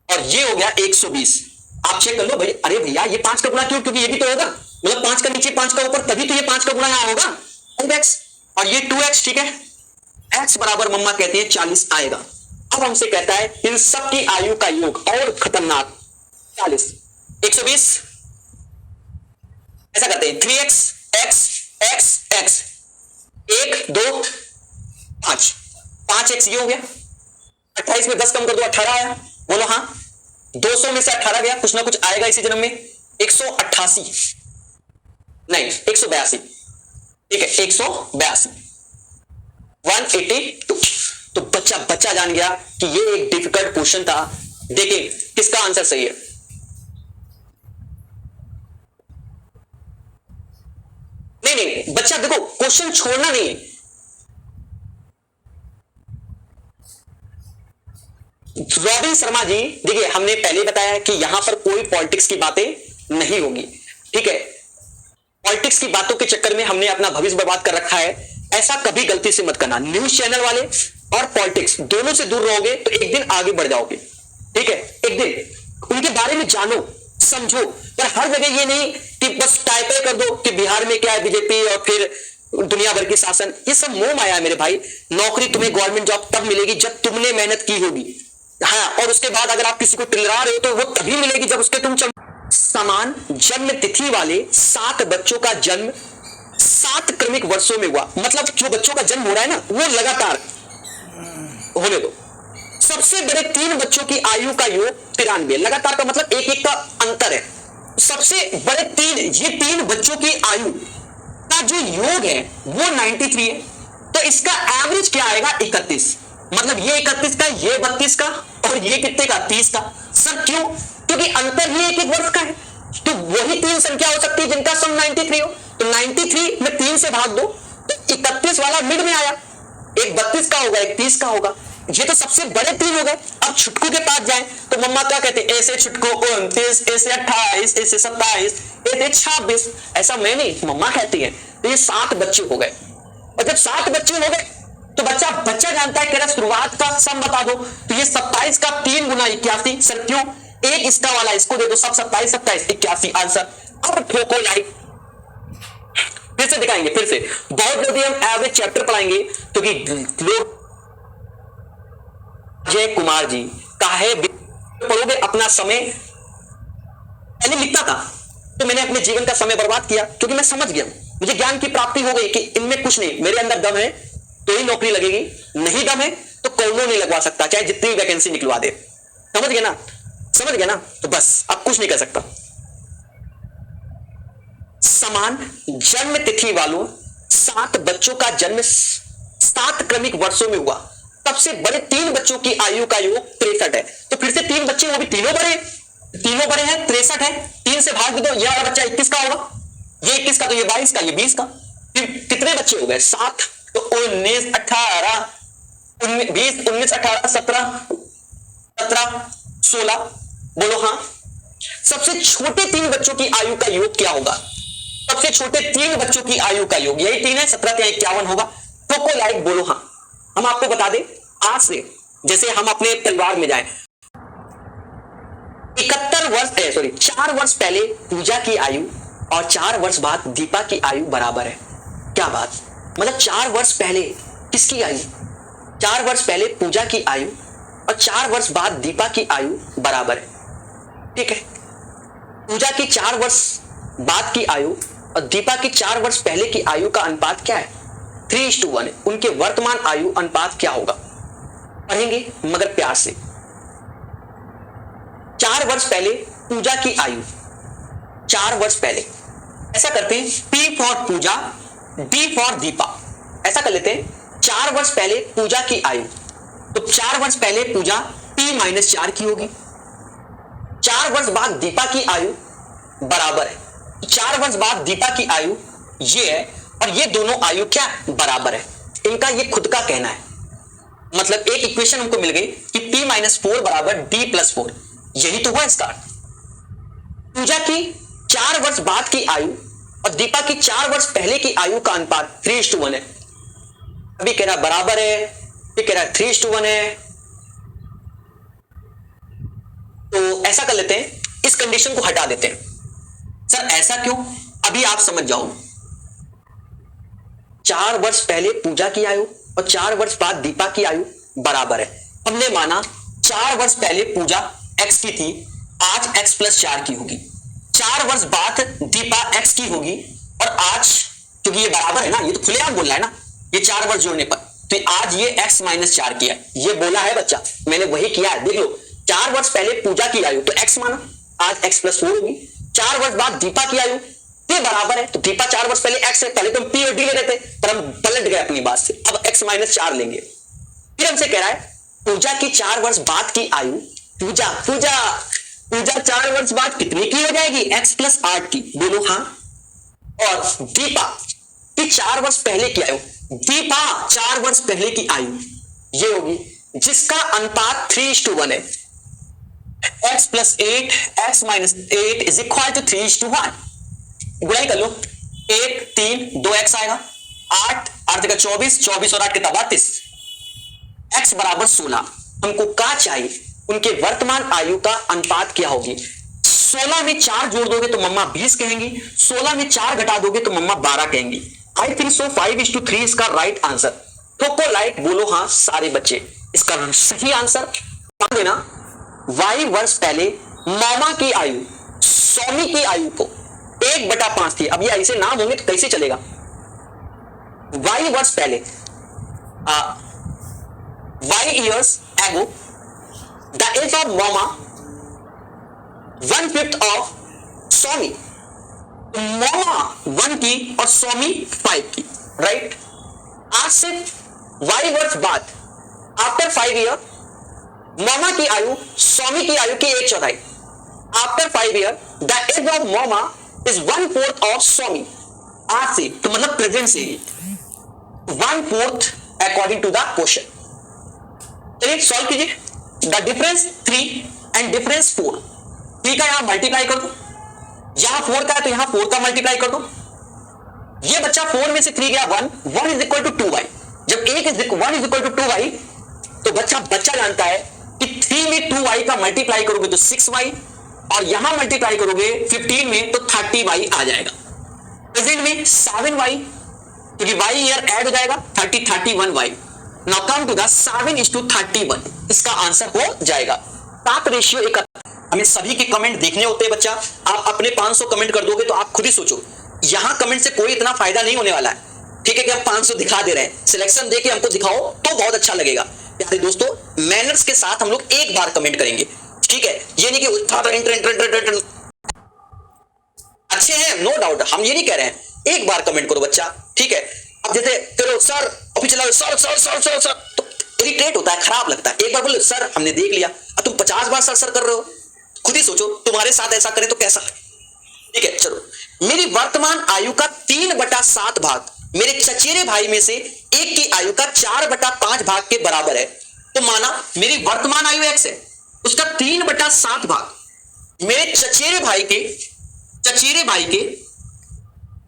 और ये हो गया 120। आप चेक कर लो भाई, अरे भैया ये 5 का गुणा क्यों? क्योंकि ये भी तो होगा, मतलब 5 का नीचे 5 का ऊपर, तभी तो ये 5 का गुणा यहां होगा 5x, और ये 2x। ठीक है, x बराबर मम्मा कहती है 40 आएगा। अब हमसे कहता है इन सब की आयु का योग, और खतरनाक 40 120। ऐसा करते हैं 3x x x x 1 2 5 5x ये हो गया। 28 में 10 कम कर दो 18 आया, बोलो हाँ। 200 में से 18 गया, कुछ ना कुछ आएगा इसी जन्म में। 188 नहीं 182, ठीक है 182 182। तो बच्चा जान गया कि ये एक डिफिकल्ट क्वेश्चन था। देखिए किसका आंसर सही है। नहीं बच्चा देखो, क्वेश्चन छोड़ना नहीं है। रॉबिन शर्मा जी, देखिए हमने पहले बताया कि यहां पर कोई पॉलिटिक्स की बातें नहीं होगी, ठीक है। पॉलिटिक्स की बातों के चक्कर में हमने अपना भविष्य बर्बाद कर रखा है, ऐसा कभी गलती से मत करना। न्यूज चैनल वाले और पॉलिटिक्स दोनों से दूर रहोगे तो एक दिन आगे बढ़ जाओगे। ठीक है, एक दिन उनके बारे में जानो समझो, पर हर जगह ये नहीं कि बस टाइप कर दो कि बिहार में क्या है बीजेपी और फिर दुनिया भर की शासन, ये सब मोह माया है मेरे भाई। नौकरी तुम्हें गवर्नमेंट जॉब तब मिलेगी जब तुमने मेहनत की होगी, हाँ, और उसके बाद अगर आप किसी को टिलरा रहे हो तो वो तभी मिलेगी जब उसके तुम समान जन्म तिथि वाले 7 बच्चों का जन्म 7 क्रमिक वर्षों में हुआ, मतलब जो बच्चों का जन्म हो रहा है ना वो लगातार होने दो। सबसे बड़े 3 बच्चों की आयु का योग 93, लगातार का मतलब एक एक का अंतर है। सबसे बड़े 3, ये 3 बच्चों की आयु का जो योग है वो 93 है, तो इसका एवरेज क्या आएगा 31, मतलब ये 31 का, ये 32 का और ये कितने का 30 का। सर क्यों? क्योंकि अंतर ही एक एक वर्ष का है, तो वही 3 संख्या हो सकती है जिनका सम 93 हो, तो 93 में 3 से भाग दो तो 31 वाला मिड में आया, एक 32 का होगा एक 30 का होगा। ये तो सबसे बड़े 3 हो गए। अब छुटकू के पास जाए तो मम्मा क्या कहते हैं, ऐसे छुटकू 29, ऐसे 28, ऐसे 27, ऐसे 26, ऐसा मैं नहीं, मम्मा कहती है। तो ये 7 बच्चे हो गए, और जब 7 बच्चे हो गए तो बच्चा जानता है कि शुरुआत का सम बता दो, तो ये 27 का 3 गुना 81। सर क्यों? एक इसका वाला इसको दे दो, सब 27 27 81 आंसर। अब ठोको लाइक, फिर से दिखाएंगे, फिर से बहुत जल्दी हम एवरेज चैप्टर पढ़ाएंगे, क्योंकि लोग जय कुमार जी काहे पढ़ोगे अपना समय। पहले लिखता था तो मैंने अपने जीवन का समय बर्बाद किया, क्योंकि मैं समझ गया, मुझे ज्ञान की प्राप्ति हो गई कि इनमें कुछ नहीं, मेरे अंदर दम है तो ही नौकरी लगेगी, नहीं दम है तो कौनो नहीं लगवा सकता, चाहे जितनी वैकेंसी निकलवा दे। समझ गया ना? समझ गया ना? तो बस अब कुछ नहीं कर सकता। समान जन्म तिथि वालों 7 बच्चों का जन्म 7 क्रमिक वर्षों में हुआ। सबसे बड़े 3 बच्चों की आयु का योग 63 है, तो फिर से 3 बच्चे, वो भी तीनों बड़े हैं, 63 है, 3 से भाग दो, ये वाला बच्चा 21 का होगा, ये 21 का, तो ये 22 का, ये 20 का। फिर कितने बच्चे हो गए? 7, तो 19 18 20 19 18 17 16, बोलो हाँ। सबसे छोटे 3 बच्चों की आयु का योग क्या होगा? सबसे छोटे 3 बच्चों की आयु का योग यही 3 है, 17 या 51 होगा। तो को लाइक बोलो हाँ। हम आपको बता दें आज से, जैसे हम अपने परिवार में जाएं, 4 वर्ष पहले पूजा की आयु और 4 वर्ष बाद दीपा की आयु बराबर है। क्या बात, मतलब 4 वर्ष पहले किसकी आयु? 4 वर्ष पहले पूजा की आयु और 4 वर्ष बाद दीपा की आयु बराबर है, ठीक है। पूजा की 4 वर्ष बाद की आयु और दीपा की 4 वर्ष पहले की आयु का अनुपात क्या है? 3:1 है। उनके वर्तमान आयु अनुपात क्या होगा? पढ़ेंगे मगर प्यार से। 4 वर्ष पहले पूजा की आयु, 4 वर्ष पहले, ऐसा करते हैं P for Pooja, D for Deepa, ऐसा कर लेते हैं। 4 वर्ष पहले पूजा की आयु, तो 4 वर्ष पहले पूजा P-4 की होगी, 4 वर्ष बाद दीपा की आयु बराबर है, 4 वर्ष बाद दीपा की आयु ये है, और ये दोनों आयु क्या बराबर है, इनका ये खुद का कहना है। मतलब एक इक्वेशन हमको मिल गई कि P-4 बराबर D+4, यही तो हुआ इसका। पूजा की 4 वर्ष बाद की आयु और दीपा की 4 वर्ष पहले की आयु का अनुपात 3:1 है। अभी कह रहा बराबर है, ये कह रहा 3:1 है, तो ऐसा कर लेते हैं, इस कंडीशन को हटा देते हैं। सर ऐसा क्यों? अभी आप समझ जाओ। 4 वर्ष पहले पूजा की आयु और 4 वर्ष बाद दीपा की आयु बराबर है। हमने माना 4 वर्ष पहले पूजा x की थी, आज x+4 की होगी, 4 वर्ष बाद दीपा x की होगी, और आज क्योंकि ये बराबर है ना, ये तो खुलेआम बोल रहा है ना, ये 4 वर्ष जोड़ने पर, तो आज ये x-4 किया, ये बोला है बच्चा, मैंने वही किया है। देख लो, 4 वर्ष पहले पूजा की आयु तो x माना, आज x+4 होगी, 4 वर्ष बाद दीपा की आयु ये बराबर है, तो दीपा 4 वर्ष पहले x है, पहले तो हम P और D ले रहे थे, पर हम पलट गए अपनी बात से, अब x-4 लेंगे। फिर हमसे कह रहा है पूजा की 4 वर्ष बाद की आयु, पूजा 4 वर्ष बाद कितनी की हो जाएगी? x+8 की, बोलो हाँ। और दीपा की 4 वर्ष पहले की आयु, दीपा 4 वर्ष पहले की आयु ये होगी, जिसका अनुपात 3:1 है। x+8 x-8 is equal to 3:1। गुणाई कर लो, 1 3 2x आएगा, 8 8 का 24 24 और 8 कितना 32, x बराबर 16। हमको क्या चाहिए? उनके वर्तमान आयु का अनुपात क्या होगी। 16 में 4 जोड़ दोगे तो मम्मा 20 कहेंगी, 16 में 4 घटा दोगे तो मम्मा 12 कहेंगी। आई थिंक सो 5:3 इसका राइट आंसर। ठोको लाइक, बोलो हाँ सारे बच्चे, इसका सही आंसर मान देना। y वर्ष पहले मामा की आयु स्वामी की आयु को 1/5 थी। अब ये ऐसे नाम होंगे तो कैसे चलेगा। y वर्ष पहले y years ago the age of mama 1/5 of स्वामी। मामा 1 की और स्वामी 5 की, राइट। आज से y वर्ष बाद आफ्टर 5 ईयर मामा की आयु स्वामी की आयु की 1/4। After 5 year the age of mama is 1/4 of Swami. आज से तो मतलब प्रेजेंट से 1/4 अकॉर्डिंग टू द क्वेश्चन। चलिए सॉल्व कीजिए। The difference 3 and difference 4। 3 का यहां मल्टीप्लाई कर दो, यहां 4 का है तो यहां 4 का मल्टीप्लाई कर दो। ये बच्चा 4 में से 3 गया 1 इज इक्वल टू 2y। जब 1 इज इक्वल टू 2y तो बच्चा जानता है कि 3 में 2y का मल्टीप्लाई करोगे तो 6y और यहां मल्टीप्लाई करोगे 15 में तो 30y आ जाएगा। प्रेजेंट में 7y क्योंकि y ईयर ऐड हो जाएगा 31y। Now come to the 7:31, इसका आंसर हो जाएगा 7:1। हमें सभी के कमेंट देखने होते हैं बच्चा। आप अपने 500 कमेंट कर दोगे तो आप खुद ही सोचो, यहां कमेंट से कोई इतना फायदा नहीं होने वाला है, ठीक है, कि हम 500 दिखा दे रहे हैं। सिलेक्शन देके हमको दिखाओ तो बहुत अच्छा लगेगा। प्यारे दोस्तों, मैनर्स के साथ हम लोग एक बार कमेंट करेंगे, ठीक है। ये नहीं कि अच्छे हैं, नो डाउट, हम ये नहीं कह रहे हैं, एक बार कमेंट करो बच्चा, ठीक है। अब जैसे करो सर अभी चलाओ sir sir sir sir sir तो इरिटेट होता है, खराब लगता है। एक बार बोलो सर हमने देख लिया, अब तुम 50 बार सर सर कर रहे हो। खुद ही सोचो तुम्हारे साथ ऐसा करें तो कैसा, ठीक है। चलो, मेरी वर्तमान आयु का 3/7 भाग मेरे चचेरे भाई में से एक की आयु का 4/5 भाग के बराबर है। तो माना मेरी वर्तमान आयु x है, उसका 3/7 भाग मेरे चचेरे भाई के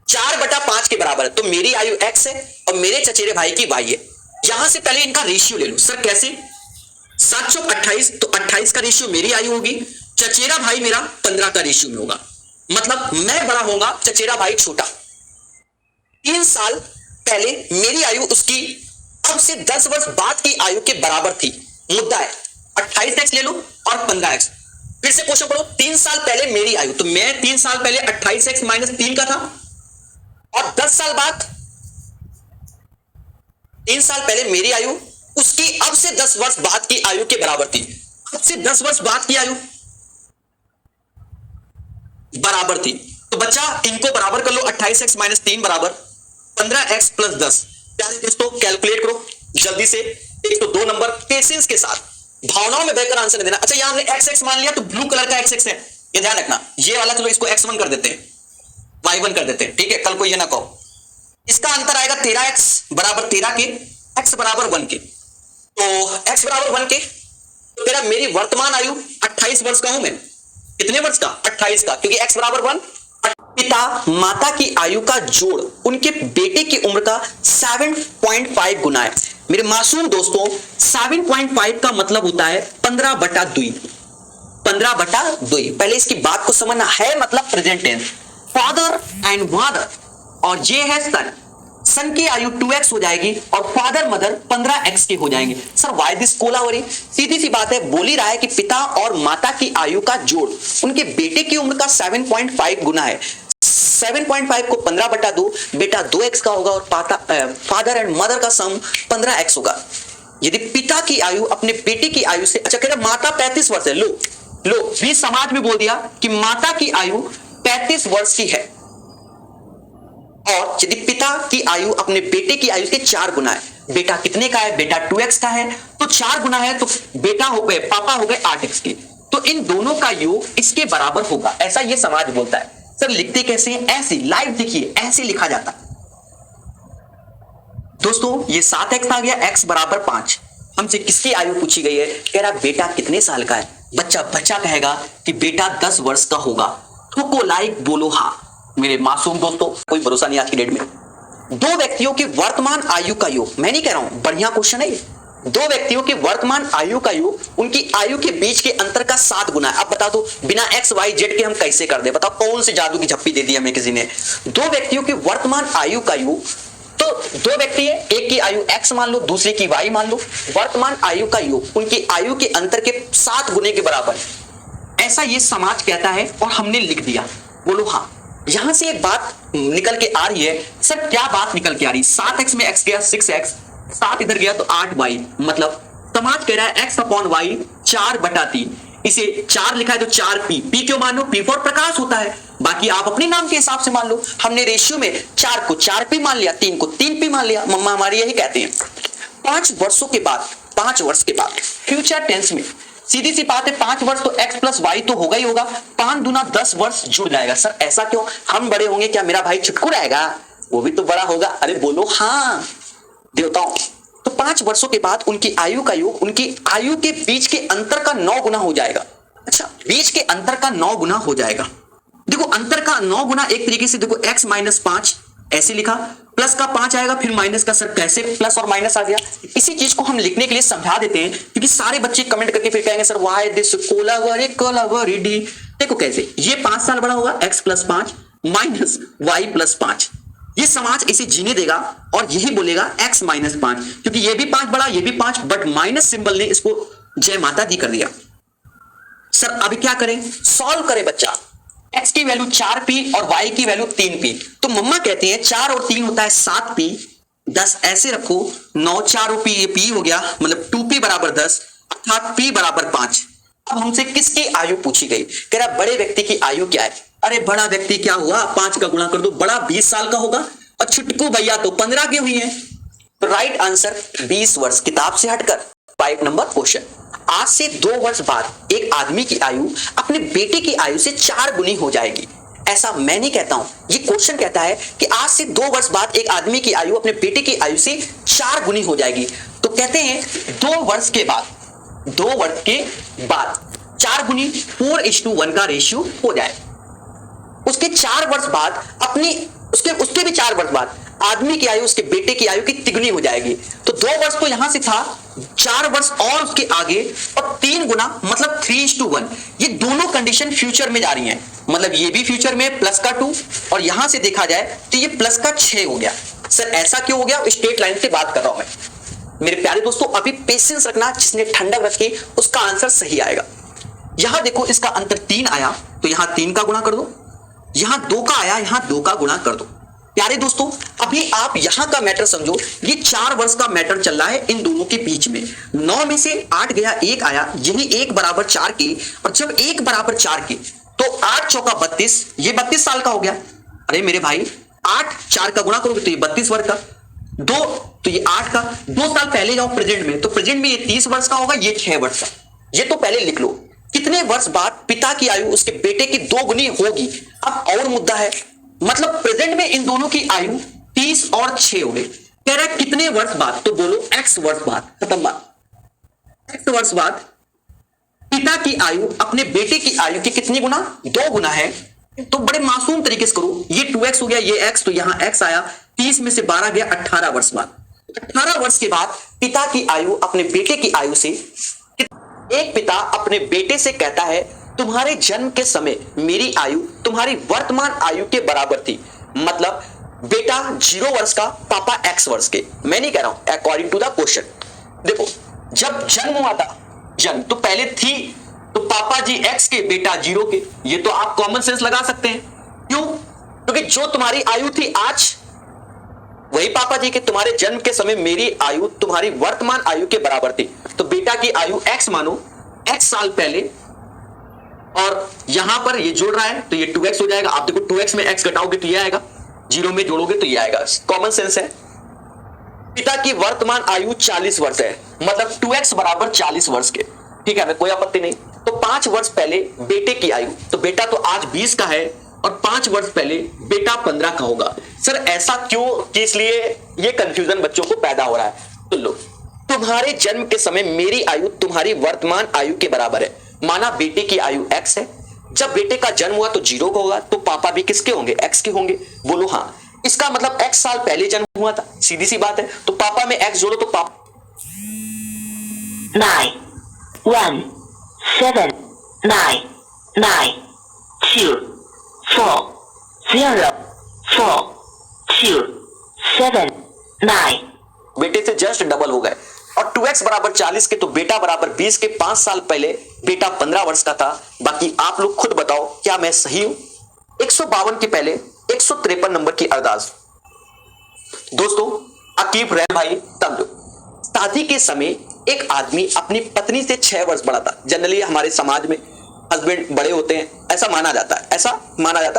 4/5 के बराबर है। तो मेरी आयु x है और मेरे चचेरे भाई की y है। यहां से पहले इनका रेशियो ले लो। सर कैसे? 728 तो 28 का रेशियो मेरी आयु होगी, चचेरा भाई मेरा 15 का रेशियो में होगा। मतलब मैं बड़ा होगा, चचेरा भाई छोटा। 3 साल पहले मेरी आयु उसकी अब से 10 वर्ष बाद की आयु के बराबर थी। मुद्दा है 28x ले लो और 15x। फिर से क्वेश्चन पढ़ो। 3 साल पहले मेरी आयु, तो मैं 3 साल पहले 28x - 3 का था और 10 साल बाद 3 साल पहले मेरी आयु उसकी अब से 10 वर्ष बाद की आयु के बराबर थी। अब से 10 वर्ष बाद की आयु बराबर थी। तो बच्चा इनको बराबर कर लो। 28x - 3 बराबर 15x + 10। प्यारे दोस्तों कैलकुलेट करो जल्दी से। 102 नंबर पेशेंस के साथ, भावनाओं में बहकर आंसर नहीं देना। अच्छा यहाँ हमने x मान लिया तो ब्लू कलर का x है, ये ध्यान रखना। ये वाला चलो इसको x1 कर देते हैं, y1 कर देते हैं, ठीक है। कल को ये ना कहो। इसका अंतर आएगा 13x बराबर 13 के, x बराबर 1 के। तो x बराबर 1 के, तो तेरा मेरी वर्तमान आयु 28 वर्ष का हूं मैं। कितने वर्ष का? 28 का, क्योंकि x बराबर 1। पिता माता की आयु का जोड़ उनके बेटे की उम्र का 7.5 गुना है। मेरे मासूम दोस्तों 7.5 का मतलब होता है 15/2। 15/2। पहले इसकी बात को समझना है, मतलब present tense. Father and mother, और ये है सन। सन की आयु 2x हो जाएगी और फादर मदर 15x के हो जाएंगे। Sir why this Kolaveri? सीधी सी बात है, बोल ही रहा है कि पिता और माता की आयु का जोड़ उनके बेटे की उम्र का 7.5 गुना है। 7.5 को 15/2, बेटा 2x का होगा और फादर एंड मदर का सम 15x होगा। यदि पिता की आयु अपने बेटे की आयु से, अच्छा कह रहे माता 35 वर्ष है, लो भी समाज में बोल दिया कि माता की आयु 35 वर्ष की है, और यदि पिता की आयु अपने बेटे की आयु के 4 गुना है। बेटा कितने का है? बेटा 2x का है, तो 4 गुना है तो बेटा हो गए, पापा हो गए 8x के। तो इन दोनों का योग इसके बराबर होगा, ऐसा ये समाज बोलता है। सर लिखते कैसे? ऐसे लाइव देखिए, ऐसे लिखा जाता। दोस्तों ये 7x आ गया, x बराबर 5। हमसे किसकी आयु पूछी गई है? कह रहा बेटा कितने साल का है। बच्चा कहेगा कि बेटा 10 वर्ष का होगा। ठोको लाइक, बोलो हाँ। मेरे मासूम दोस्तों कोई भरोसा नहीं आज की डेट में। दो व्यक्तियों की वर्तमान आयु का योग, मैं नहीं कह रहा हूं, बढ़िया क्वेश्चन है ये। दो व्यक्तियों की वर्तमान आयु का योग उनकी आयु के बीच के अंतर का 7 गुना है। अब बता दो बिना एक्स वाई जेड के हम कैसे कर दे, बताओ कौन सी जादू की झप्पी दे दी हमें किसी ने। दो व्यक्तियों की वर्तमान आयु का योग, तो दो व्यक्ति है, एक की आयु x मान लो, दूसरे की y मान लो, वर्तमान आयु का योग उनकी आयु के अंतर के 7 गुने के बराबर, ऐसा ये समाज कहता है और हमने लिख दिया। बोलो हाँ। यहां से एक बात निकल के आ रही है, सर क्या बात निकल के आ रही? 7x में x गया 6x, 7 इधर गया तो 8y, मतलब समाज कह रहा है x अपॉन वाई 4/3, इसे 4 लिखा है तो 4p, p क्यों मान लो? p फॉर प्रकाश होता है, बाकी आप अपने नाम के हिसाब से मान लो। हमने रेशियो में 4 को 4p मान लिया, 3 को 3p मान लिया। मम्मा हमारी यही कहते हैं। 5 वर्षों के बाद, 5 वर्ष के बाद फ्यूचर टेंस में सीधी सी बात है, 5 वर्ष तो x प्लस वाई तो होगा ही होगा, 5 दूना 10 वर्ष जुड़ जाएगा। सर ऐसा क्यों? हम बड़े होंगे, क्या मेरा भाई छुटकू रहेगा? वो भी तो बड़ा होगा। अरे बोलो हाँ देवताओं। तो 5 वर्षों के बाद उनकी आयु का योग उनकी आयु के बीच के अंतर का 9 गुना हो जाएगा। अच्छा, बीच के अंतर का 9 गुना हो जाएगा। देखो अंतर का 9 गुना एक तरीके से देखो x माइनस 5 ऐसे लिखा, प्लस का 5 आएगा, फिर माइनस का। सर कैसे प्लस और माइनस आ गया? इसी चीज को हम लिखने के लिए समझा देते हैं, क्योंकि सारे बच्चे कमेंट करके फिर कहेंगे सर वाई दिस कोलावरी। देखो कैसे, ये 5 साल बड़ा होगा x plus 5 minus y plus 5, ये समाज इसे जीने देगा और यही बोलेगा x माइनस 5, क्योंकि ये भी 5 बड़ा, ये भी 5, बट माइनस सिंबल ने इसको जय माता दी कर दिया। सर अभी क्या करें? सॉल्व करें बच्चा। x की वैल्यू 4p और y की वैल्यू 3p, तो मम्मा कहते हैं 4 और 3 होता है 7p, 10 ऐसे रखो, 9 4 p, ये p हो गया, मतलब 2p बराबर 10, अर्थात p बराबर 5। अब हमसे किसकी आयु पूछी गई? कह रहा बड़े व्यक्ति की आयु क्या है। अरे बड़ा व्यक्ति क्या हुआ, 5 का गुणा कर दो, बड़ा 20 साल का होगा और छुटकू भैया तो 15 के हुई है। तो राइट आंसर 20 वर्ष, किताब से हटकर। 5 नंबर क्वेश्चन, आज से 2 वर्ष बाद एक आदमी की आयु अपने बेटे की आयु से 4 गुनी हो जाएगी। ऐसा मैं नहीं कहता हूं, ये क्वेश्चन कहता है कि आज से 2 वर्ष बाद एक आदमी की आयु अपने बेटे की आयु से 4 गुनी हो जाएगी। तो कहते हैं 2 वर्ष के बाद, 2 वर्ष के बाद 4 गुनी 4:1 का रेशियो हो जाए। उसके 4 वर्ष बाद अपनी उसके भी 4 वर्ष बाद आदमी की आयु उसके बेटे की आयु की तिगुनी हो जाएगी। तो 2 वर्ष तो यहां से था, 4 वर्ष और उसके आगे और 3 गुना, मतलब 3:1। ये दोनों कंडीशन फ्यूचर में जा रही हैं, मतलब ये भी फ्यूचर में प्लस का 2 और यहां से देखा जाए तो ये प्लस का 6 हो गया। सर ऐसा क्यों हो गया? स्ट्रेट लाइन से बात कर रहा हूं मैं। मेरे प्यारे दोस्तों अभी पेशेंस रखना, जिसने ठंडक रखी उसका आंसर सही आएगा। यहां देखो इसका अंतर 3 आया, तो यहां 3 का गुणा कर दो, यहां 2 का आया, यहां 2 का गुणा कर दो। प्यारे दोस्तों अभी आप यहां का मैटर समझो, ये 4 वर्ष का मैटर चल रहा है इन दोनों के बीच में। 9 में से 8 गया, 1 आया, यही 1 बराबर 4 के, और जब 1 बराबर 4 के तो 8 चौका 32, ये 32 साल का हो गया। अरे मेरे भाई 8 4 का गुणा करोगे तो ये 32 वर्ष का, 2 तो ये 8 का, 2 साल पहले जाओ प्रेजेंट में, तो प्रेजेंट में ये 30 वर्ष का होगा, ये 6 वर्ष का। ये तो पहले लिख लो। कितने वर्ष बाद पिता की आयु उसके बेटे की 2 गुनी होगी? अब और मुद्दा है, मतलब प्रेजेंट में इन दोनों की आयु 30 और 6 हो गई। कह रहा है कितने वर्ष बाद? तो बोलो x वर्ष बाद। खत्म बात। x वर्ष बाद पिता की आयु अपने बेटे की आयु की कितनी गुना? 2 गुना है। तो बड़े मासूम तरीके से करो, ये 2x हो गया, ये x, तो यहां x आया, 30 में से 12 गया, 18 वर्ष बाद। 18 वर्ष के बाद पिता की आयु अपने बेटे की आयु से, एक पिता अपने बेटे से कहता है तुम्हारे जन्म के समय मेरी आयु तुम्हारी वर्तमान आयु के बराबर थी, मतलब बेटा 0 वर्ष का, पापा x वर्ष के। मैं नहीं कह रहा हूं, अकॉर्डिंग टू द क्वेश्चन। देखो जब जन्म हुआ था, जन्म तो पहले थी, तो पापा जी x के, बेटा 0 के। ये तो आप कॉमन सेंस लगा सकते हैं। क्यों? क्योंकि जो तुम्हारी आयु थी आज, वही पापा जी के तुम्हारे जन्म के समय मेरी आयु तुम्हारी वर्तमान आयु के बराबर थी। तो बेटा की आयु x मानो, x साल पहले, और यहां पर ये जोड़ रहा है तो ये 2x हो जाएगा। आप देखो 2x में x घटाओगे तो ये आएगा, 0 में जोड़ोगे तो ये आएगा। कॉमन सेंस है। पिता की वर्तमान आयु 40 वर्ष है, मतलब 2x बराबर 40 वर्ष के। ठीक है, हमें कोई आपत्ति नहीं। तो 5 वर्ष पहले बेटे की आयु, तो बेटा तो आज 20 का है और 5 वर्ष पहले बेटा 15 का होगा। सर ऐसा क्यों? कि इसलिए ये कंफ्यूजन बच्चों को पैदा हो रहा है। तो लो, तुम्हारे जन्म के समय मेरी आयु तुम्हारी वर्तमान आयु के बराबर है। माना बेटे की आयु x है, जब बेटे का जन्म हुआ तो 0 का होगा, तो पापा भी किसके होंगे? x के होंगे। बोलो हाँ। इसका मतलब x साल पहले जन्म हुआ था, सीधी सी बात है। तो पापा में x जोड़ो तो पापा 9 1 7 9 9 2 4 0 4 2 7 9। बेटे से जस्ट डबल हो गए और 2x बराबर 40 के तो बेटा बराबर 20 के 5 साल पहले बेटा 15 वर्ष का था। बाकी आप लोग खुद बताओ क्या मैं सही हूं? 152 के पहले 153 नंबर की अरदास। दोस्तों अकीब रैम भाई तब शादी के समय एक आदमी अपनी पत्नी से 6 वर्ष बड़ा था। जनरली हमारे समाज में हस्बैंड बड़े होते हैं ऐसा माना जाता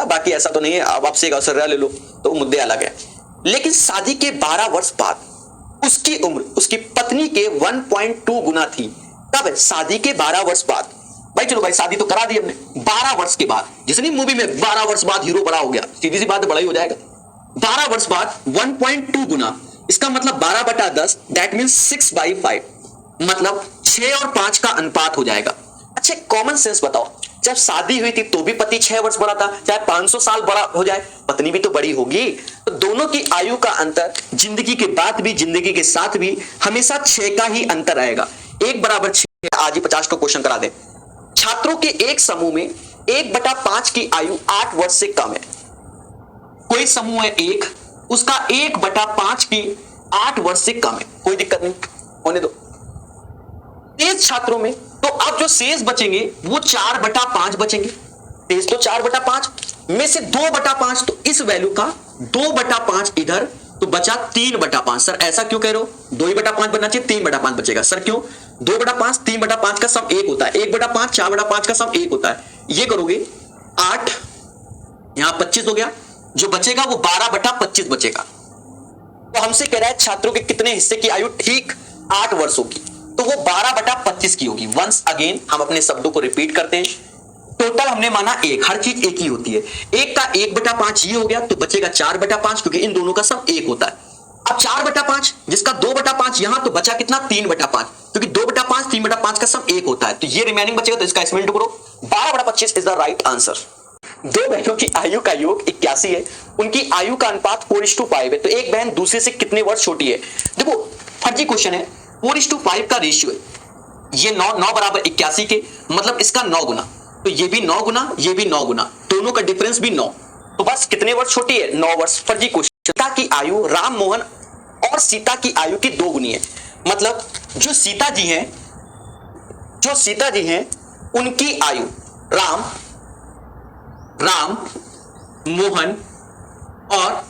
है, बाकी ऐसा तो नहीं है। अब आपसे एक अवसर ले लो तो मुद्दे अलग है। लेकिन शादी के 12 वर्ष बाद उसकी उम्र उसकी पत्नी के 1.2 गुना थी। कब? शादी के 12 वर्ष बाद। भाई चलो भाई शादी तो करा दी हमने, 12 वर्ष के बाद, जैसे नहीं मूवी में 12 वर्ष बाद हीरो बड़ा हो गया, सीधी सी बात बड़ा ही हो जाएगा। 12 वर्ष बाद 1.2 गुना, इसका मतलब 12/10 दैट मींस 6/5, मतलब 6 और 5 का अनुपात हो जाएगा। अच्छा कॉमन सेंस बताओ, जब शादी हुई थी तो भी पति 6 वर्ष बड़ा था, चाहे 500 साल बड़ा हो जाए पत्नी भी तो बड़ी होगी। तो दोनों की आयु का अंतर जिंदगी के बाद भी जिंदगी के साथ भी हमेशा 6 का ही अंतर रहेगा। 1 बराबर 6। आज ही 50 को क्वेश्चन करा दे। छात्रों के एक समूह में 1/5 की आयु 8 वर्ष से कम है। कोई समूह है 1, उसका 1/5 की 8 वर्ष से कम है, कोई दिक्कत नहीं, होने दो। तेज छात्रों में तो अब जो शेष बचेंगे वो 4/5 बचेंगे। शेष तो 4/5 में से 2/5, तो इस वैल्यू का 2/5 इधर, तो बचा 3/5। सर ऐसा क्यों कह रहे हो? 2/5 बनना चाहिए, 3/5 बचेगा। सर क्यों? 2/5 3/5 का सम 1 होता है, 1/5 4/5 का सम 1 होता है। ये करोगे 8, यहां 25 हो गया, जो बचेगा वो 12/25 बचेगा। तो हमसे कह रहा है छात्रों के कितने हिस्से की आयु ठीक 8 वर्षों की, तो वो 12/25 की होगी। वंस अगेन हम अपने शब्दों को रिपीट करते हैं। टोटल हमने माना 1, हर चीज एक ही होती है। 1 का 1/5 ये हो गया, तो बचेगा 4/5, क्योंकि इन दोनों का सम 1 होता है। अब 4/5 जिसका 2/5 यहां, तो बचा कितना 3/5, क्योंकि 2/5 3/5 का सम 1 होता है। तो ये रिमेनिंग बचेगा, तो इसका इसमें करो 12/25 इज द राइट आंसर। दो बहनों की आयु का योग 81 है, उनकी आयु का अनुपात 4:5 है। तो एक बहन दूसरे से कितने वर्ष छोटी है? देखो फर्जी क्वेश्चन है, 4:5 का रेशियो है, ये 9 बराबर 81 के, मतलब इसका 9 गुना, तो ये भी 9 गुना, ये भी 9 गुना, दोनों का डिफरेंस भी 9, तो बस कितने वर्ष छोटी है? 9 वर्ष। फर्जी क्वेश्चन। सीता की आयु राम मोहन और सीता की आयु की 2 गुनी है, मतलब जो सीता जी हैं उनकी आयु राम मोहन और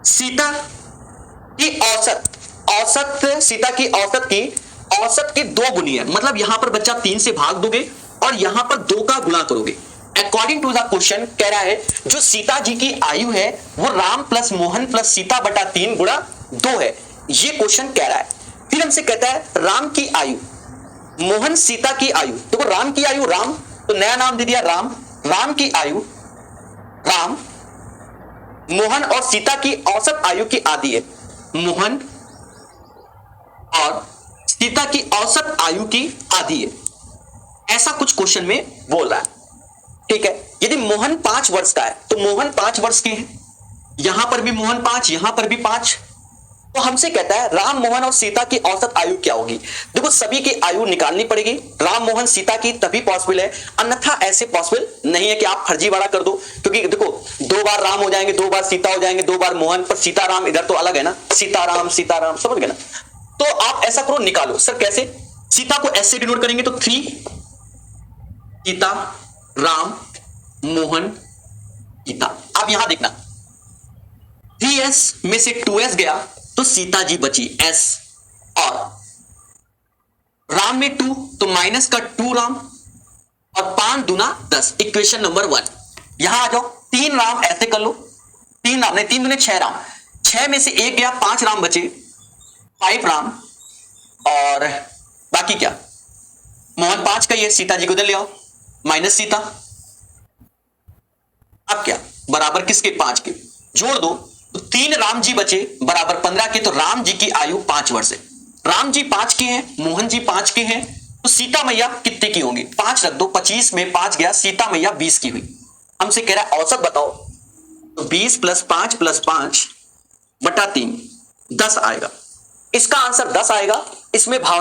सीता की औसत सीता की औसत की 2 गुनी है। मतलब यहां पर बच्चा 3 से भाग दोगे और यहां पर 2 का गुणा करोगे। अकॉर्डिंग टू द क्वेश्चन कह रहा है जो सीता जी की आयु है वो राम प्लस मोहन प्लस सीता बटा 3 गुणा 2 है, ये क्वेश्चन कह रहा है। फिर हमसे कहता है राम की आयु मोहन सीता की आयु, तो राम की आयु राम, तो नया नाम दे दिया राम की आयु राम, मोहन और सीता की औसत आयु की आधी है, मोहन और सीता की औसत आयु की आधी है, ऐसा कुछ क्वेश्चन में बोल रहा है। ठीक है, यदि मोहन 5 वर्ष का है तो मोहन 5 वर्ष के हैं, यहां पर भी मोहन 5, यहां पर भी 5, तो हमसे कहता है राम मोहन और सीता की औसत आयु क्या होगी। देखो सभी की आयु निकालनी पड़ेगी, राम मोहन सीता की तभी पॉसिबल है, अन्यथा ऐसे पॉसिबल नहीं है कि आप फर्जीवाड़ा कर दो। क्योंकि देखो 2 बार राम हो जाएंगे, 2 बार सीता हो जाएंगे, 2 बार मोहन, पर सीताराम इधर तो अलग है ना, सीताराम समझ गए ना। तो आप ऐसा करो, निकालो। सर कैसे? सीता को ऐसे डिनोट करेंगे तो 3 सीता राम मोहन सीता। अब यहां देखना 3s में से 2s गया तो सीता जी बची s, और राम में 2 तो माइनस का 2 राम और 5 दूना 10। इक्वेशन नंबर 1 यहां आ जाओ, 3 राम ऐसे कर लो, 3 राम नहीं 3 दूने 6 राम, 6 में से 1 गया, 5 राम बचे, 5 राम, और बाकी क्या मोहन 5 का ये, सीता जी को इधर ले आओ माइनस सीता। अब क्या बराबर किसके? 5 के, जोड़ दो तो 3 राम जी बचे बराबर 15 के, तो राम जी की आयु 5 वर्ष है। राम जी 5 के हैं, मोहन जी 5 के हैं, तो सीता मैया कितने की होंगी? 5 रख दो, 25 में 5 गया, सीता मैया 20 की हुई। हमसे कह रहा है औसत बताओ, तो 20 + 5 + 5 बटा 3 10 आएगा। इसका आंसर 10 आएगा। इसमें भाव